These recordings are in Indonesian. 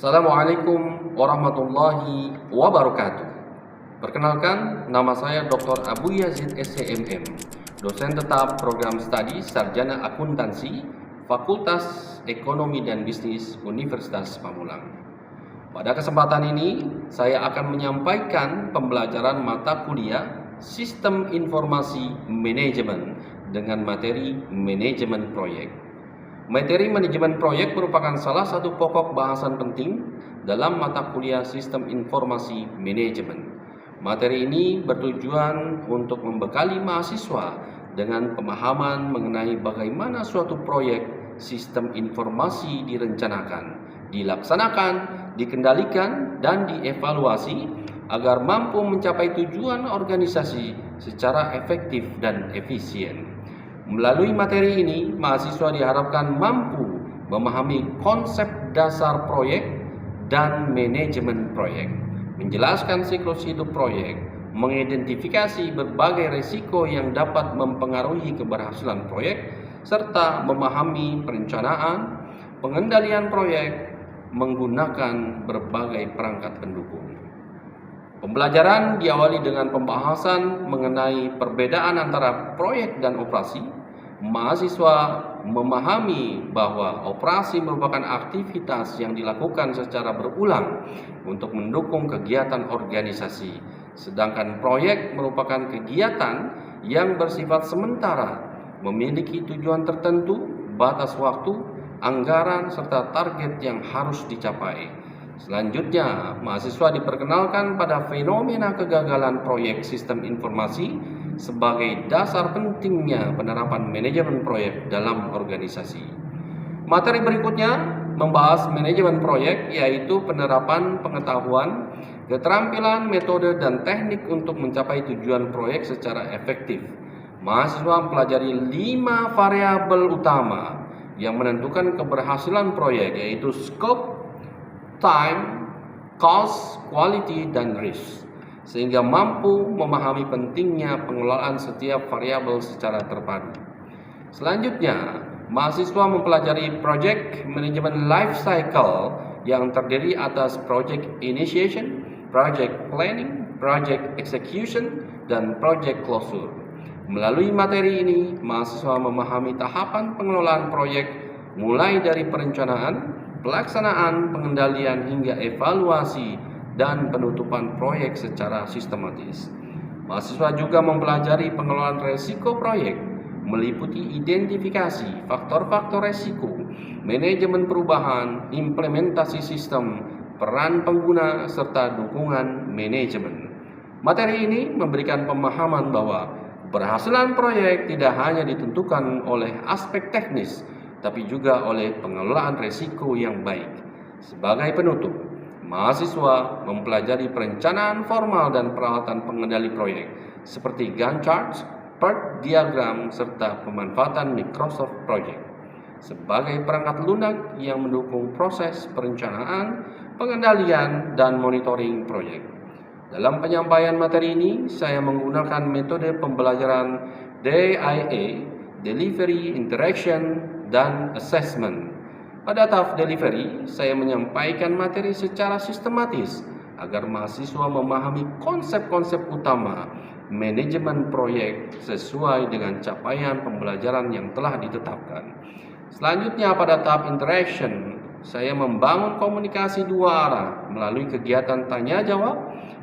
Assalamualaikum warahmatullahi wabarakatuh. Perkenalkan, nama saya Dr. Abu Yazid SCMM, dosen tetap program studi Sarjana Akuntansi, Fakultas Ekonomi dan Bisnis Universitas Pamulang. Pada kesempatan ini, saya akan menyampaikan pembelajaran mata kuliah Sistem Informasi Manajemen dengan materi Manajemen Proyek. Materi manajemen proyek merupakan salah satu pokok bahasan penting dalam mata kuliah Sistem Informasi Manajemen. Materi ini bertujuan untuk membekali mahasiswa dengan pemahaman mengenai bagaimana suatu proyek sistem informasi direncanakan, dilaksanakan, dikendalikan, dan dievaluasi agar mampu mencapai tujuan organisasi secara efektif dan efisien. Melalui materi ini, mahasiswa diharapkan mampu memahami konsep dasar proyek dan manajemen proyek, menjelaskan siklus hidup proyek, mengidentifikasi berbagai risiko yang dapat mempengaruhi keberhasilan proyek, serta memahami perencanaan, pengendalian proyek menggunakan berbagai perangkat pendukung. Pembelajaran diawali dengan pembahasan mengenai perbedaan antara proyek dan operasi. Mahasiswa memahami bahwa operasi merupakan aktivitas yang dilakukan secara berulang untuk mendukung kegiatan organisasi, sedangkan proyek merupakan kegiatan yang bersifat sementara, memiliki tujuan tertentu, batas waktu, anggaran, serta target yang harus dicapai. Selanjutnya, mahasiswa diperkenalkan pada fenomena kegagalan proyek sistem informasi sebagai dasar pentingnya penerapan manajemen proyek dalam organisasi. Materi berikutnya membahas manajemen proyek, yaitu penerapan pengetahuan, keterampilan, metode, dan teknik untuk mencapai tujuan proyek secara efektif. Mahasiswa mempelajari 5 variabel utama yang menentukan keberhasilan proyek, yaitu scope, time, cost, quality, dan risk, sehingga mampu memahami pentingnya pengelolaan setiap variabel secara terpadu. Selanjutnya, mahasiswa mempelajari project management life cycle yang terdiri atas project initiation, project planning, project execution, dan project closure. Melalui materi ini, mahasiswa memahami tahapan pengelolaan proyek mulai dari perencanaan, pelaksanaan, pengendalian, hingga evaluasi dan penutupan proyek secara sistematis. Mahasiswa juga mempelajari pengelolaan resiko proyek, meliputi identifikasi faktor-faktor resiko, manajemen perubahan, implementasi sistem, peran pengguna, serta dukungan manajemen. Materi ini memberikan pemahaman bahwa keberhasilan proyek tidak hanya ditentukan oleh aspek teknis, tapi juga oleh pengelolaan risiko yang baik. Sebagai penutup, mahasiswa mempelajari perencanaan formal dan peralatan pengendali proyek seperti Gantt chart, PERT diagram, serta pemanfaatan Microsoft Project sebagai perangkat lunak yang mendukung proses perencanaan, pengendalian, dan monitoring proyek. Dalam penyampaian materi ini, saya menggunakan metode pembelajaran DIA, Delivery, Interaction, dan Assessment. Pada tahap delivery, saya menyampaikan materi secara sistematis agar mahasiswa memahami konsep-konsep utama manajemen proyek sesuai dengan capaian pembelajaran yang telah ditetapkan. Selanjutnya, pada tahap interaction, saya membangun komunikasi dua arah melalui kegiatan tanya jawab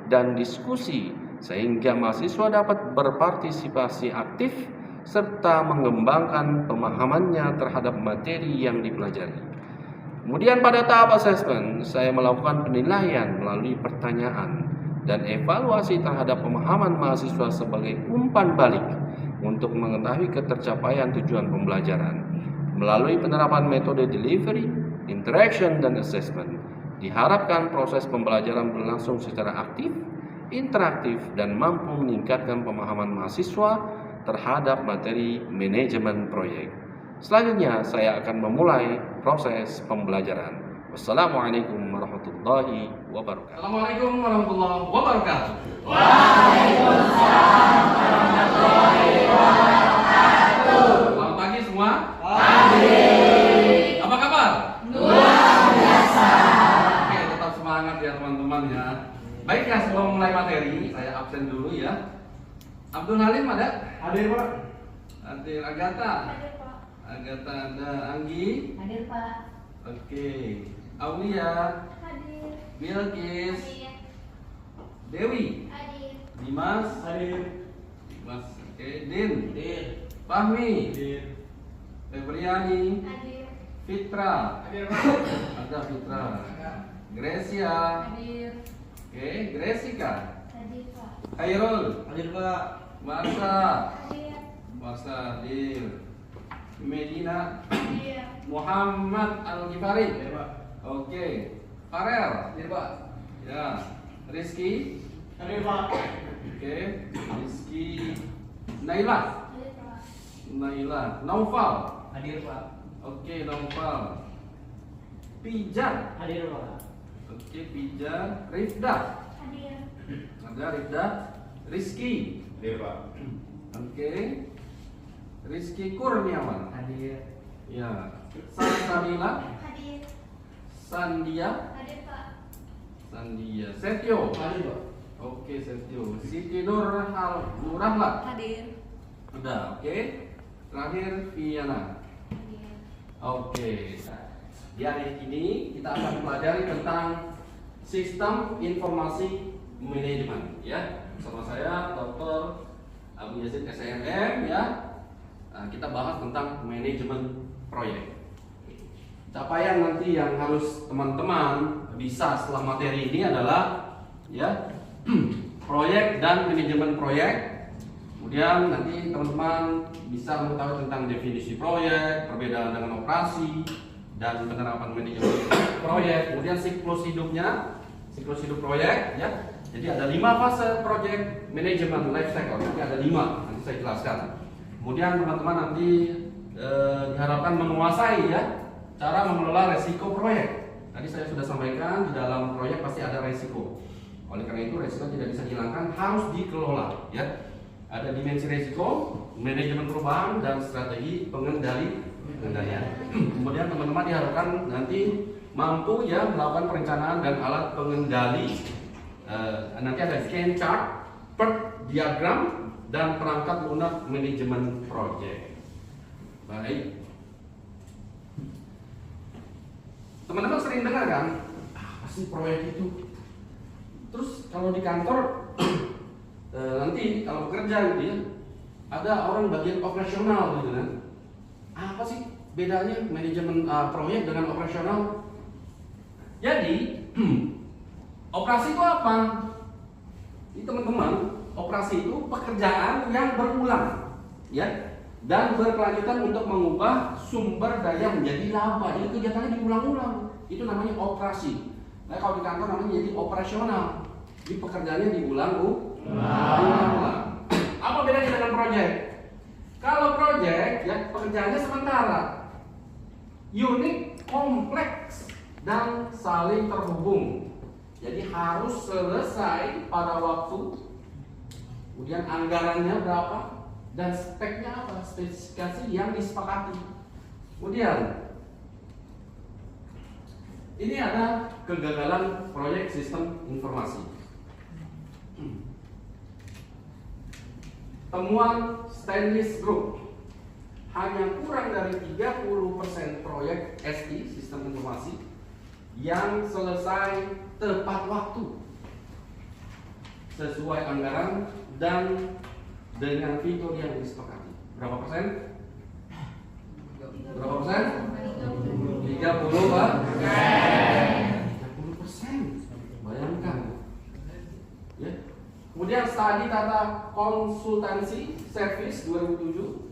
dan diskusi sehingga mahasiswa dapat berpartisipasi aktif serta mengembangkan pemahamannya terhadap materi yang dipelajari. Kemudian pada tahap assessment, saya melakukan penilaian melalui pertanyaan dan evaluasi terhadap pemahaman mahasiswa sebagai umpan balik untuk mengetahui ketercapaian tujuan pembelajaran. Melalui penerapan metode delivery, interaction, dan assessment, diharapkan proses pembelajaran berlangsung secara aktif, interaktif, dan mampu meningkatkan pemahaman mahasiswa terhadap materi manajemen proyek. Selanjutnya, saya akan memulai proses pembelajaran. Wassalamualaikum warahmatullahi wabarakatuh. Assalamualaikum warahmatullahi wabarakatuh. Waalaikumsalam warahmatullahi wabarakatuh. Selamat pagi semua. Pagi. Apa kabar? Luar biasa. Oke, mulai materi, saya absen dulu ya. Abdul Halim ada? Hadir Pak. Hadir. Agatha? Hadir Pak. Agatha ada. Anggi? Hadir Pak. Oke. Aulia? Hadir. Bilkis? Hadir. Dewi? Hadir. Dimas? Hadir. Dimas. Oke. Din? Hadir. Fahmi? Hadir. Febriani? Hadir. Fitra? Hadir Pak. Ada Fitra. Gracia? Hadir. Oke. Gresica? Hadir Pak. Khairul? Hadir Pak. Marsa? Hadir. Marsa hadir. Medina? Hadir. Muhammad Al-Ghifari? Hadir Pak. Oke. Farel? Hadir Pak. Ya. Rizky? Hadir Pak. Oke. Rizky. Naila? Hadir Pak. Naila. Naufal? Hadir Pak. Oke, Naufal. Pijar? Hadir Pak. Oke, Pijar. Rifda? Hadir. Ada Rifda. Rizky? Hadir Pak. Oke. Rizky Kurniawan? Hadir. Ya. Salsabila? Hadir. Sandia? Hadir Pak. Sandia. Setio? Hadir Pak. Oke, Setio. Siti Nurahla? Hadir. Udah, oke. Terakhir Viana. Hadir. Oke. Di hari ini kita akan pelajari tentang sistem informasi manajemen ya. Bersama saya Dr. Abu Yazid SMM ya. Nah, kita bahas tentang manajemen proyek. Capaian nanti yang harus teman-teman bisa setelah materi ini adalah ya proyek dan manajemen proyek. Kemudian nanti teman-teman bisa mengetahui tentang definisi proyek, perbedaan dengan operasi, dan penerapan manajemen proyek. Kemudian siklus hidupnya, siklus hidup proyek ya. Jadi ada 5 fase proyek manajemen life cycle. Nanti ada 5, nanti saya jelaskan. Kemudian teman-teman nanti diharapkan menguasai ya cara mengelola resiko proyek. Tadi saya sudah sampaikan di dalam proyek pasti ada resiko. Oleh karena itu resiko tidak bisa dihilangkan, harus dikelola ya. Ada dimensi resiko, manajemen perubahan, dan strategi pengendalian. Kemudian teman-teman diharapkan nanti mampu ya melakukan perencanaan dan alat pengendali. Nanti ada scan chart, PERT diagram, dan perangkat lunak manajemen proyek. Baik. Teman-teman sering dengar kan, apa sih proyek itu? Terus kalau di kantor nanti kalau bekerja gitu ya, ada orang bagian operasional gitu kan. Apa sih bedanya manajemen proyek dengan operasional? Jadi operasi itu apa? Ini teman-teman, operasi itu pekerjaan yang berulang, ya, dan berkelanjutan untuk mengubah sumber daya menjadi laba. Jadi kegiatannya diulang-ulang. Itu namanya operasi. Nah kalau di kantor namanya jadi operasional. Jadi pekerjaannya diulang-ulang. Apa bedanya dengan proyek? Kalau proyek, ya pekerjaannya sementara, unik, kompleks, dan saling terhubung. Jadi harus selesai pada waktu. Kemudian anggarannya berapa dan speknya apa? Spesifikasi yang disepakati. Kemudian ini ada kegagalan proyek sistem informasi. Temuan Stanley Group, hanya kurang dari 30% proyek SI sistem informasi yang selesai tepat waktu sesuai anggaran dan dengan fitur yang disepakati. Berapa persen? Berapa persen? 30 Pak? 30%. Bayangkan. Ya. Kemudian studi tata konsultansi service 2007,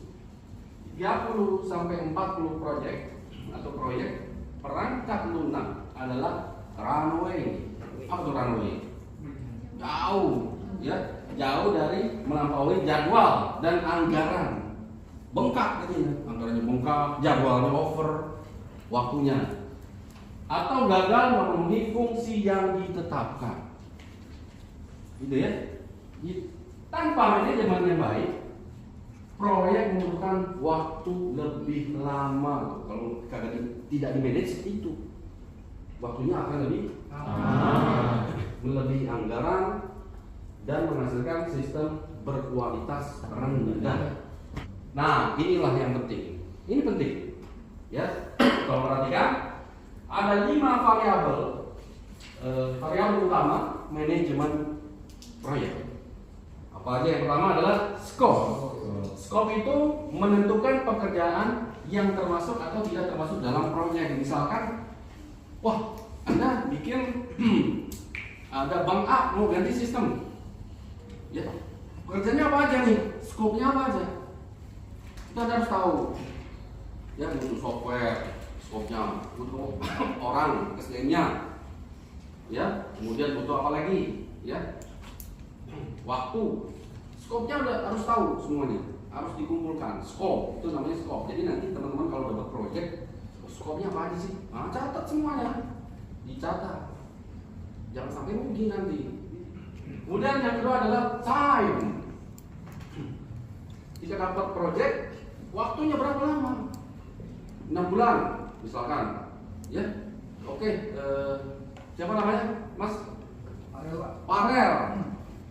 30 sampai 40 proyek atau proyek perangkat lunak adalah runway. Apa itu runway? Jauh, ya, jauh dari melampaui jadwal dan anggaran. Bengkak katanya, anggarannya bengkak, jadwalnya over, waktunya. Atau gagal memenuhi fungsi yang ditetapkan. Gitu ya. Tanpa manajemen yang baik, proyek membutuhkan waktu lebih lama. Kalau tidak dimanage itu, waktunya akan lebih melebihi anggaran, menghasilkan sistem berkualitas rendah. Nah, inilah yang penting. Ini penting. Ya, kalau perhatikan ada 5 variabel utama manajemen proyek. Apa aja? Yang pertama adalah scope. Scope itu menentukan pekerjaan yang termasuk atau tidak termasuk dalam proyek. Misalkan, wah, Anda bikin ada bank A mau ganti sistem. Ya, pekerjaannya apa aja nih? Scope-nya apa aja? Kita harus tahu. Ya, butuh software, scope-nya, butuh orang, SDM-nya. Ya, kemudian butuh apa lagi? Ya, waktu. Scope-nya udah harus tahu semuanya, harus dikumpulkan. Scope itu namanya scope. Jadi nanti teman-teman kalau dapat proyek, scope-nya apa aja sih? Nah, catat semuanya, dicatat. Jangan sampai rugi nanti. Kemudian yang kedua adalah time. Jika dapat proyek, waktunya berapa lama? 6 bulan, misalkan. Ya, oke. Siapa namanya, Mas?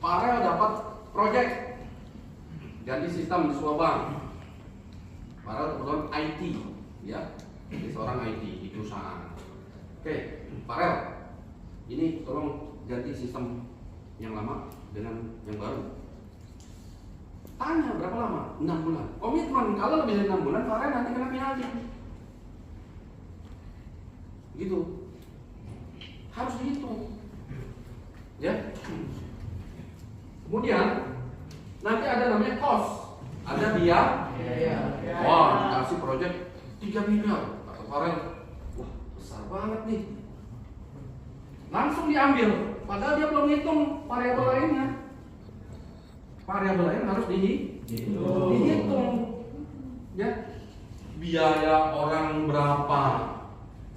Parel dapat proyek ganti sistem di sebuah bank. Parel kebetulan IT, ya, jadi seorang IT di perusahaan. Oke, Parel, ini tolong ganti sistem yang lama dengan yang baru. Tanya berapa lama? 6 bulan. Komitmen, kalau lebih dari 6 bulan, Parel nanti kena penalti. Gitu. Harus dihitung. Ya. Kemudian nanti ada namanya cost. Ada biaya. Wah, dikasih proyek 3 miliar. Kata Parel, wah, besar banget nih. Langsung diambil, padahal dia belum hitung variabel lainnya. Variabel lain harus dihitung. Ya. Biaya orang berapa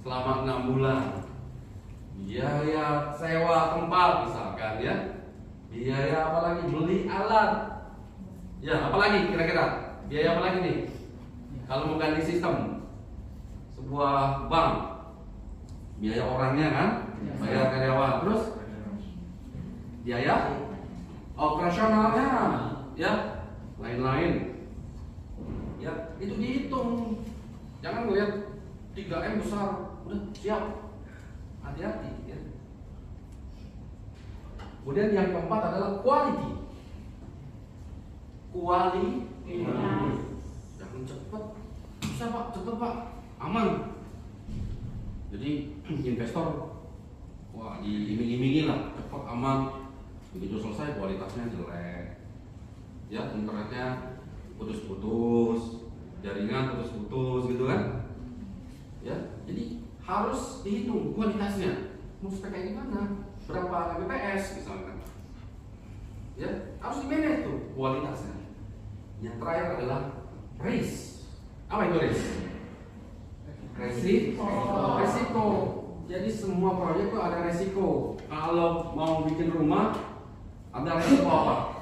selama 6 bulan? Biaya sewa tempat misalkan, ya. Biaya apa lagi? Beli alat. Ya, apa lagi kira-kira? Biaya apa lagi nih? Kalau mau ganti sistem sebuah bank, biaya orangnya kan? Bayar karyawan. Terus biaya operasionalnya, ya, lain-lain. Ya, itu dihitung. Jangan melihat 3M besar, udah siap. Hati-hati, ya. Kemudian yang keempat adalah quality. Jangan cepat. Bisa Pak, cepat Pak, aman. Jadi investor, wah, diiming-imingi lah, cepat, aman. Begitu selesai kualitasnya jelek. Ya, internetnya putus-putus, jaringan putus-putus gitu kan. Ya, jadi harus dihitung kualitasnya. Mau spek gimana? Berapa Mbps misalkan? Ya, harus di-manage tuh kualitasnya. Yang terakhir adalah risk. Apa itu risk? Resiko. Jadi semua proyek itu ada resiko. Kalau mau bikin rumah, ada resiko apa?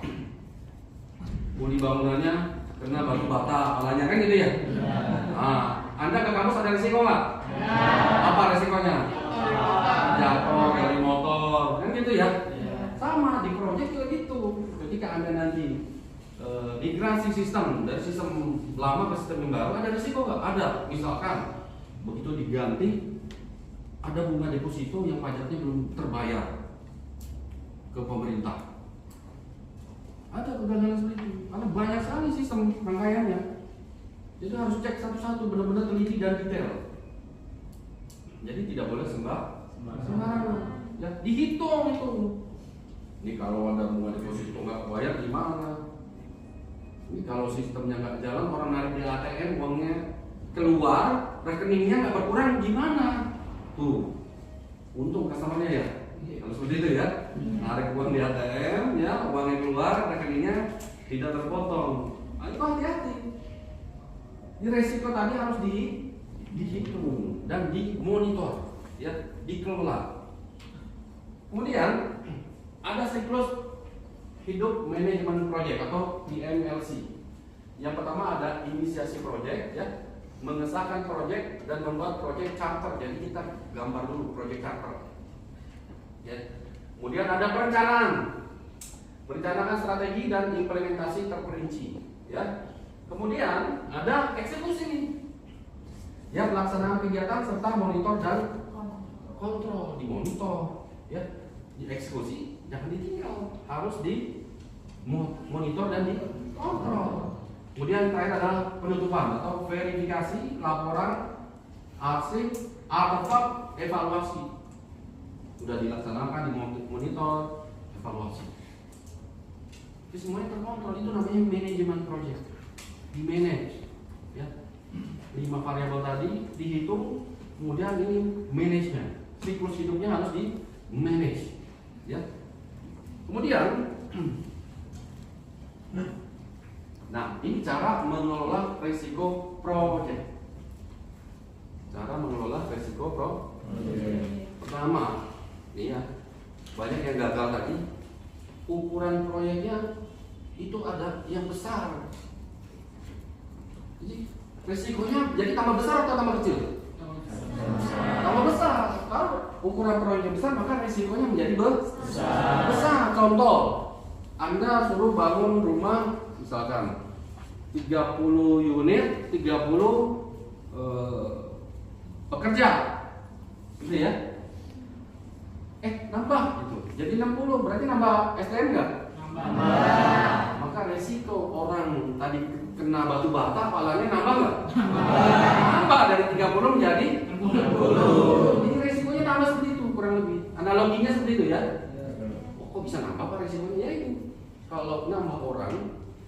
Kuli bangunannya kena batu bata, apalanya kan gitu ya? Nah, Anda ke kampus ada resiko nggak? Apa resikonya? Jatuh dari motor, kan gitu ya? Sama di proyek juga gitu. Ketika Anda nanti migrasi sistem dari sistem lama ke sistem yang baru, ada resiko nggak? Ada. Misalkan begitu diganti, ada bunga deposito yang pajaknya belum terbayar ke pemerintah. Ada kegagalan seperti itu. Karena banyak sekali sistem rangkaiannya. Jadi harus cek satu-satu, benar-benar teliti dan detail. Jadi tidak boleh sembarangan. Ya, dihitung itu. Ini kalau ada bunga deposito nggak bayar gimana? Ini kalau sistemnya nggak jalan, orang narik di ATM, uangnya keluar, rekeningnya nggak berkurang gimana? Tuh, untung customernya ya. Kalau seperti itu ya, narik uang di ATM, ya, uangnya keluar, rekeningnya tidak terpotong. Nah, itu hati-hati. Ini resiko tadi harus dihitung dan dimonitor, ya, dikelola. Kemudian ada siklus hidup manajemen proyek atau PMLC. Yang pertama ada inisiasi proyek, ya, mengesahkan proyek dan membuat proyek charter. Jadi kita gambar dulu proyek charter. Ya. Kemudian ada perencanaan. merencanakan strategi dan implementasi terperinci, ya. Kemudian ada eksekusi nih, ya, pelaksanaan kegiatan serta monitor dan kontrol, dimonitor, ya, dieksekusi, jangan ditinggal, harus dimonitor dan dikontrol. Kemudian terakhir adalah penutupan atau verifikasi laporan, arsip, artefak, evaluasi. Sudah dilaksanakan, dimonitor, evaluasi. Itu semuanya terkontrol, itu namanya manajemen project. Di manage, ya. 5 variabel tadi dihitung, kemudian ini manajemen. Siklus hidupnya harus di manage, ya. Kemudian nah, ini cara mengelola resiko project. Cara mengelola resiko project. Pertama, nih ya, banyak yang gagal tadi. Ukuran proyeknya itu ada yang besar. Jadi resikonya jadi tambah besar atau tambah kecil? Tambah besar. Kalau ukuran proyeknya besar, maka resikonya menjadi besar. Besar. Contoh, Anda suruh bangun rumah, misalkan 30 unit, 30 pekerja, gitu ya. Nambah gitu. Jadi 60, berarti nambah SDM nggak? Nambah. Maka resiko orang tadi kena batu bata, palanya nambah nggak? Nambah dari 30 menjadi 60. Jadi resikonya nambah seperti itu kurang lebih. Analoginya seperti itu ya. Kok bisa nambah Pak resikonya? Ya ini. Kalau nambah orang,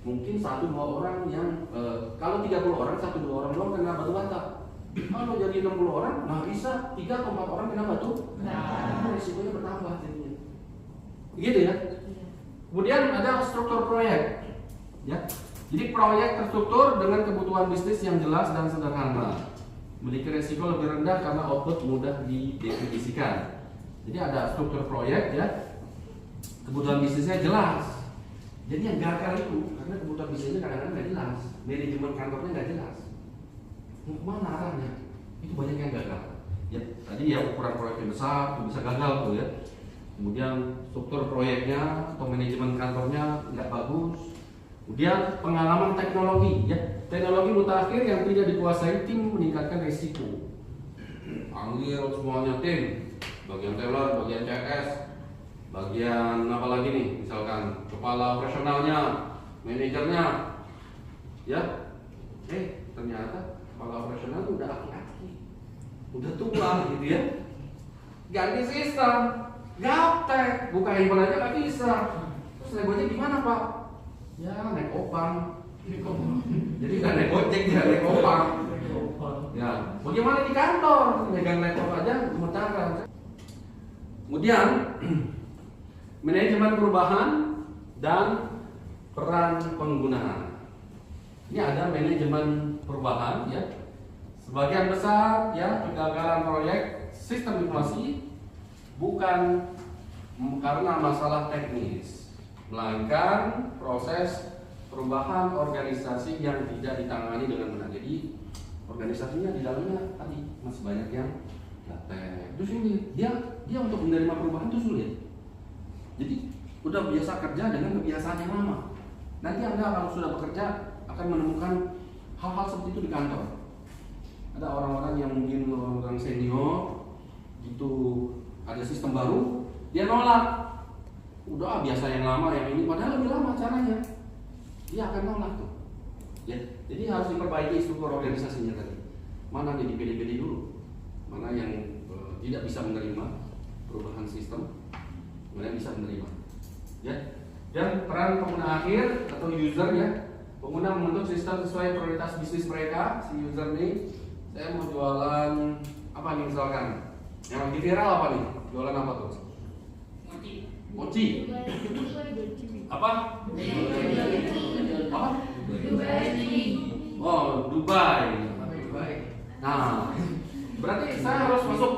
mungkin 1-2 orang yang kalau 30 orang, 1-2 orang doang kena batu bata. Kalau jadi 60 orang, nah bisa 3 atau 4 orang kena batu. Nah, risikonya bertambah jadinya. Begitu ya. Kemudian ada struktur proyek. Ya. Jadi proyek terstruktur dengan kebutuhan bisnis yang jelas dan sederhana. Memiliki risiko lebih rendah karena output mudah didefinisikan. Jadi ada struktur proyek ya. Kebutuhan bisnisnya jelas. Jadi yang gagal itu karena kebutuhan bisnisnya kadang-kadang nggak jelas, manajemen kantornya nggak jelas. Mau kemana arahnya? Itu banyak yang gagal. Ya, tadi ya ukuran proyeknya besar, itu bisa gagal tuh ya. Kemudian struktur proyeknya atau manajemen kantornya nggak bagus. Kemudian pengalaman teknologi, ya teknologi mutakhir yang tidak dikuasai tim meningkatkan risiko. Panggil semuanya tim, bagian teller, bagian CS, bagian apa lagi nih, misalkan kepala operasionalnya, manajernya, ya, ternyata kepala operasional udah aki-aki, udah tua gitu ya, ganti sistem, gaptek, buka handphone aja nggak bisa, terus legonya gimana Pak? Ya naik opang, jadi nggak naik ojek dia naik opang, ya, bagaimana di kantor, megang laptop aja gemetaran. Kemudian manajemen perubahan dan peran penggunaan. Ini ada manajemen perubahan ya. Sebagian besar ya kegagalan proyek sistem informasi bukan karena masalah teknis, melainkan proses perubahan organisasi yang tidak ditangani dengan benar. Jadi organisasinya di dalamnya tadi masih banyak yang gaptek. Terus ini dia untuk menerima perubahan itu sulit. Jadi udah biasa kerja dengan kebiasaan yang lama. Nanti Anda kalau sudah bekerja akan menemukan hal-hal seperti itu di kantor. Ada orang-orang yang mungkin orang senior gitu, ada sistem baru, dia nolak. Udah biasa yang lama yang ini, padahal lebih lama caranya. Dia akan nolak tuh. Ya, jadi harus diperbaiki struktur organisasinya tadi. Mana yang dipilih-pilih dulu, mana yang tidak bisa menerima perubahan sistem, mana yang bisa menerima. Ya. Dan peran pengguna akhir atau user ya, pengguna membentuk sistem sesuai prioritas bisnis mereka. Si user nih, saya mau jualan apa nih misalkan, yang lagi viral apa nih? Jualan apa tuh? Mochi. Apa? Apa? Oh, Dubai. Nah, berarti saya harus masuk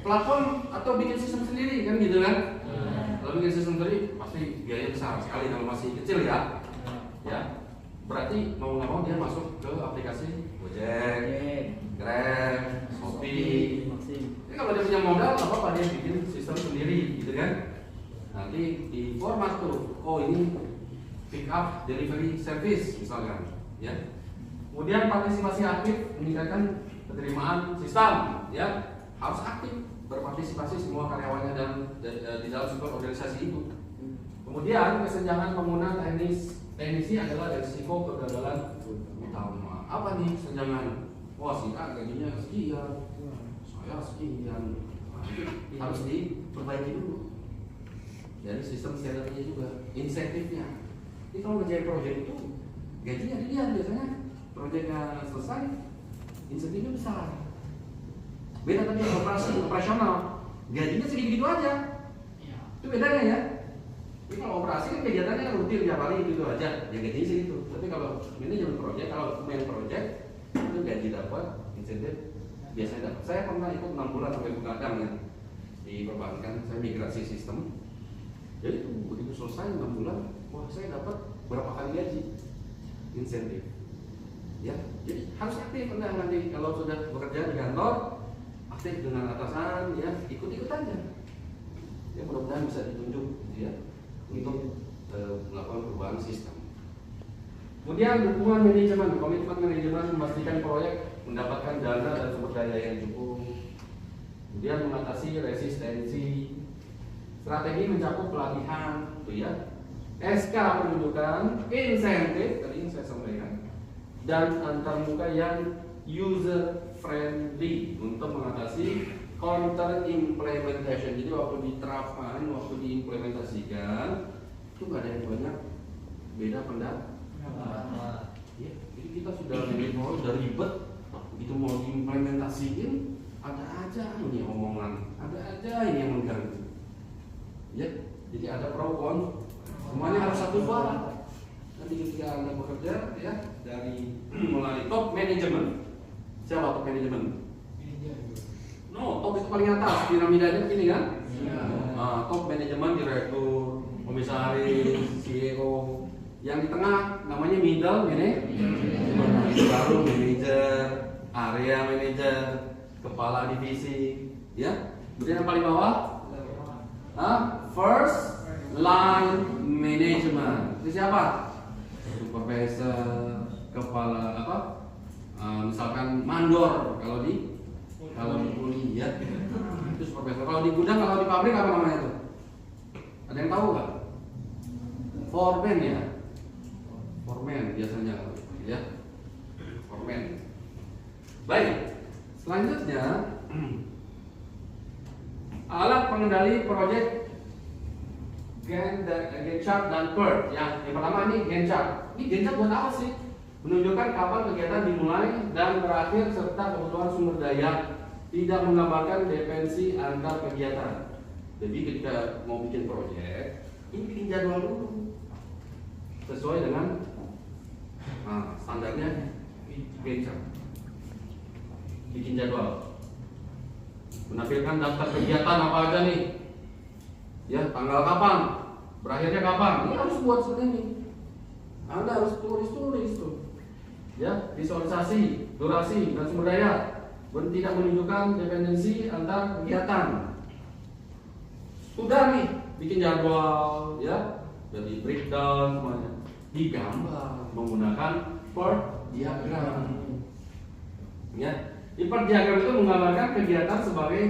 platform atau bikin sistem sendiri kan gitu kan? Kalau bikin sistem sendiri pasti biaya besar sekali kalau masih kecil ya. Ya, berarti mau nggak mau dia masuk ke aplikasi Gojek, Grab, Shopee. Jadi kalau dia punya modal, apa dia bikin sistem sendiri, gitu kan? nanti di format tuh, oh ini pick up delivery service misalkan, ya. Kemudian partisipasi aktif meningkatkan penerimaan sistem, ya, harus aktif berpartisipasi semua karyawannya dan di dalam sebuah organisasi itu. Kemudian kesenjangan penggunaan teknisi adalah risiko kegagalan utama. Apa nih kesenjangan? Wah, si A gajinya sekian, saya sekian. Nah, itu harus diperbaiki dulu. Dari sistem standarnya juga, insentifnya. Jadi kalau ngerjain proyek itu gajinya dilihat biasanya, proyeknya selesai, insentifnya besar. Beda tadi operasional, gajinya segitu-gitu aja. Itu bedanya ya. Jadi kalau operasi kan kegiatannya rutin tiap hari gitu aja, ya gajinya segitu. Tapi kalau manajemen proyek, kalau main proyek itu gaji dapat, insentif biasanya dapat. Saya pernah ikut 6 bulan sampai begadang ya di perbankan, saya migrasi sistem. Jadi itu begitu selesai 6 bulan, wah saya dapat berapa kali gaji insentif. Ya, jadi harus aktif Anda nanti kalau sudah bekerja di kantor, aktif dengan atasan, ya ikut-ikut aja. Ya mudah-mudahan bisa ditunjuk, ya, untuk melakukan perubahan sistem. Kemudian dukungan manajemen, komitmen manajemen memastikan proyek mendapatkan dana dan sumber daya yang cukup. Kemudian mengatasi resistensi. Strategi mencakup pelatihan, tuh ya. SK penunjukan, insentif tadi yang saya sampaikan, dan antarmuka yang user friendly untuk mengatasi counter implementation. Jadi waktu diterapkan, waktu diimplementasikan itu nggak ada yang banyak beda pendapat. Ya, jadi kita sudah udah ribet, begitu mau diimplementasiin ada aja ini omongan, ada aja ini yang mengganggu. Ya, jadi ada pro kon, semuanya harus satu suara. Nanti ketika Anda bekerja, ya, dari mulai top manajemen. Siapa top manajemen? No, top itu paling atas, piramidanya begini kan? Top manajemen, direktur, komisaris, CEO. Yang di tengah namanya middle manajemen. Itu baru manajer, area manajer, kepala divisi, ya. Kemudian yang paling bawah, first line management. Itu siapa? Supervisor, kepala apa? Misalkan mandor kalau di puli, ya. Itu supervisor. Kalau di gudang, kalau di pabrik apa namanya itu? Ada yang tahu nggak? Foreman ya. Foreman biasanya, ya. Foreman. Baik. Selanjutnya, alat pengendali proyek Gantt chart dan PERT. Ya, yang pertama ini Gantt chart. Ini Gantt chart buat apa sih? Menunjukkan kapan kegiatan dimulai dan berakhir serta kebutuhan sumber daya, tidak menggambarkan dependensi antar kegiatan. Jadi ketika mau bikin proyek, ini bikin jadwal dulu sesuai dengan standarnya Gantt chart. Bikin jadwal, menampilkan daftar kegiatan apa aja nih, ya, tanggal kapan, berakhirnya kapan. Ini harus buat seperti ini. Anda harus tulis tuh, ya, visualisasi, durasi dan sumber daya, tidak menunjukkan dependensi antar kegiatan. Sudah nih, bikin jadwal, ya, jadi breakdown semuanya, digambar menggunakan PERT diagram, ya. Di PERT diagram itu menggambarkan kegiatan sebagai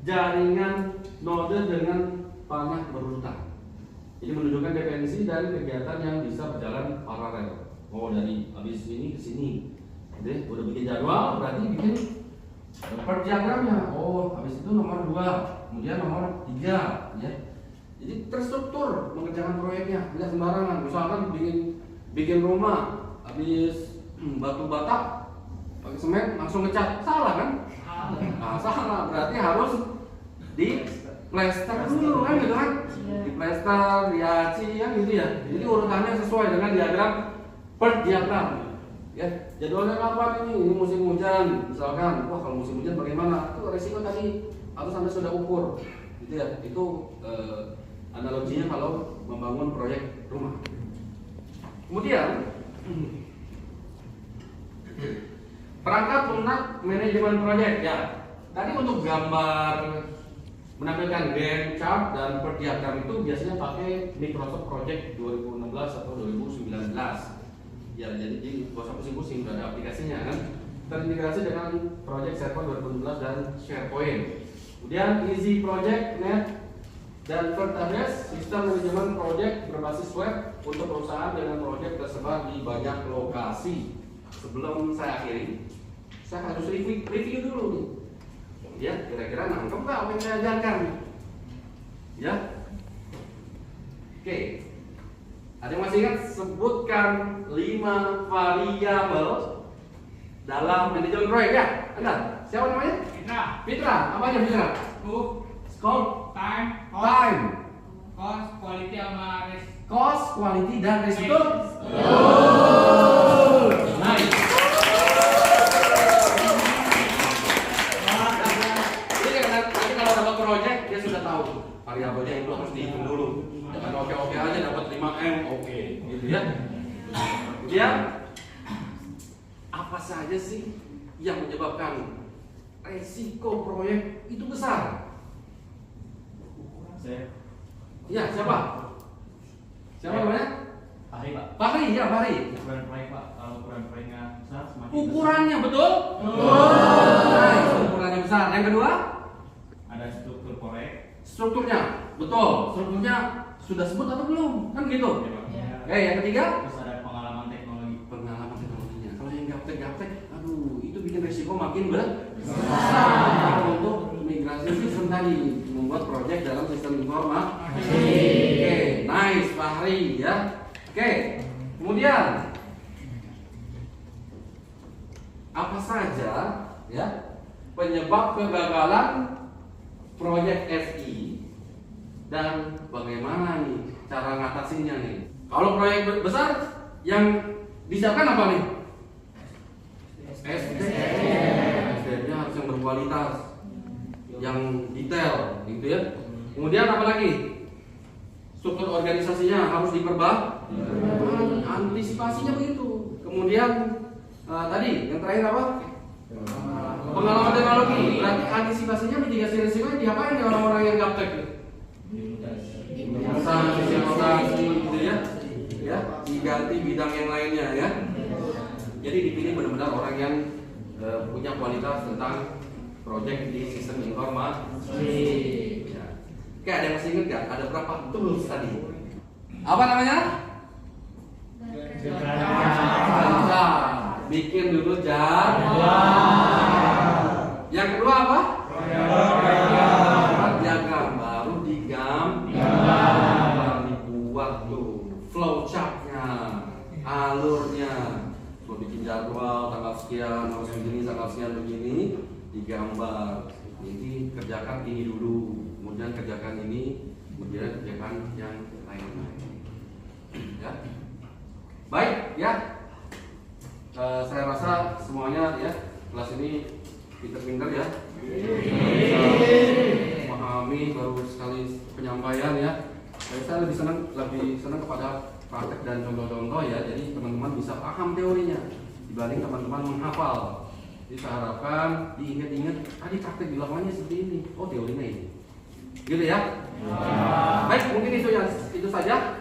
jaringan node dengan panah berurutan. Jadi menunjukkan dependensi dari kegiatan yang bisa berjalan paralel. Oh, dari habis ini ke sini. Oke, udah bikin jadwal, berarti bikin PERT diagramnya. Oh, habis itu nomor 2, kemudian nomor 3, ya. Jadi terstruktur mengerjakan proyeknya, tidak sembarangan. Misalkan bikin rumah, habis batu bata pakai semen langsung ngecat, salah kan? Salah, berarti harus di plester dulu kan, gitu kan? Di plester, diaci, kan gitu ya. Jadi urutannya sesuai dengan diagram PERT diagram. Ya, jadwalnya kapan ini? Ini musim hujan, misalkan. Wah, kalau musim hujan bagaimana? Itu resiko tadi harus Anda sudah ukur, gitu ya. Itu analoginya kalau membangun proyek rumah. Kemudian perangkat lunak manajemen proyek, ya. Tadi untuk gambar menampilkan Gantt chart dan per diagram itu biasanya pakai Microsoft Project 2016 atau 2019. Ya, jadi gak usah pusing-pusing, udah ada aplikasinya kan. Terintegrasi dengan Project Server 2016 dan SharePoint. Kemudian Easy Project, Net, dan Vertabase, sistem manajemen project berbasis web untuk perusahaan dengan project tersebar di banyak lokasi. Sebelum saya akhiri, saya harus review dulu nih. Ya, kira-kira nangkep nggak apa yang saya ajarkan? Ya, oke. Ada yang masih ingat? Sebutkan 5 variabel dalam manajemen proyek ya? Ada? Siapa namanya? Fitra. Apa aja Fitra? Scope, Time, cost, quality sama risk. cost, quality, dan risiko. Nice. Jadi nanti kalau dapat project dia sudah tahu variabelnya itu harus dihitung dulu. Jangan oke-oke aja dapat 5M, oke, gitu ya. Kemudian apa saja sih yang menyebabkan resiko proyek itu besar? Ya, siapa? Siapa namanya? Fahri, Pak. Fahri, ya Fahri. Ukuran proyek, Pak. Kalau ukuran proyeknya besar, semakin Ukurannya betul? Nice, ukurannya besar. Yang kedua? besar. Ada struktur proyek. Strukturnya, betul. Strukturnya sudah sebut atau belum? Kan gitu. Ya, Pak. Oke, yang ketiga? Terus ada pengalaman teknologi. Pengalaman teknologinya. Kalau yang gaptek, aduh, itu bikin resiko makin besar untuk migrasi sistem tadi, membuat proyek dalam sistem informasi. Oke, nice, Fahri ya. Oke, kemudian apa saja ya penyebab kegagalan proyek FI dan bagaimana nih cara ngatasinnya nih? Kalau proyek besar yang disiapkan apa nih? SDM-nya harus yang berkualitas, yang detail, gitu ya. Kemudian apa lagi? Struktur organisasinya harus diperbaiki. Antisipasinya begitu. Kemudian tadi yang terakhir apa? Pengalaman teknologi. Berarti antisipasinya mitigasi risikonya diapain ya orang-orang yang gaptek? Rotasi, gitu ya. Ya, diganti bidang yang lainnya ya. Jadi dipilih benar-benar orang yang punya kualitas tentang proyek di sistem informasi. Ya. Oke, ada yang masih ingat nggak? Ada berapa tools tadi? Apa namanya? Bikin dulu jadwal. Yang kedua apa? Diagram, baru digambar, dibuat tuh flow chartnya, alurnya. Mau bikin jadwal tanggal sekian, harus begini, tanggal sekian begini, digambar. Jadi kerjakan ini dulu, kemudian kerjakan ini, kemudian kerjakan yang lain-lain. Ya, baik ya. Saya rasa semuanya ya kelas ini pinter-pinter ya. Bisa memahami baru sekali penyampaian ya. Saya lebih senang kepada praktek dan contoh-contoh ya. Jadi teman-teman bisa paham teorinya dibanding teman-teman menghafal. Jadi saya harapkan diingat-ingat tadi praktek di lapangannya seperti ini. Oh, teorinya ini. Gitu ya. Baik, mungkin itu saja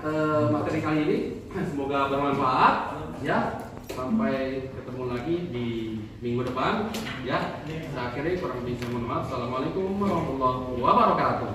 materi kali ini. Semoga bermanfaat ya. Sampai ketemu lagi di minggu depan ya. Saya akhiri, kurang lebih saya mohon maaf. Assalamualaikum warahmatullahi wabarakatuh.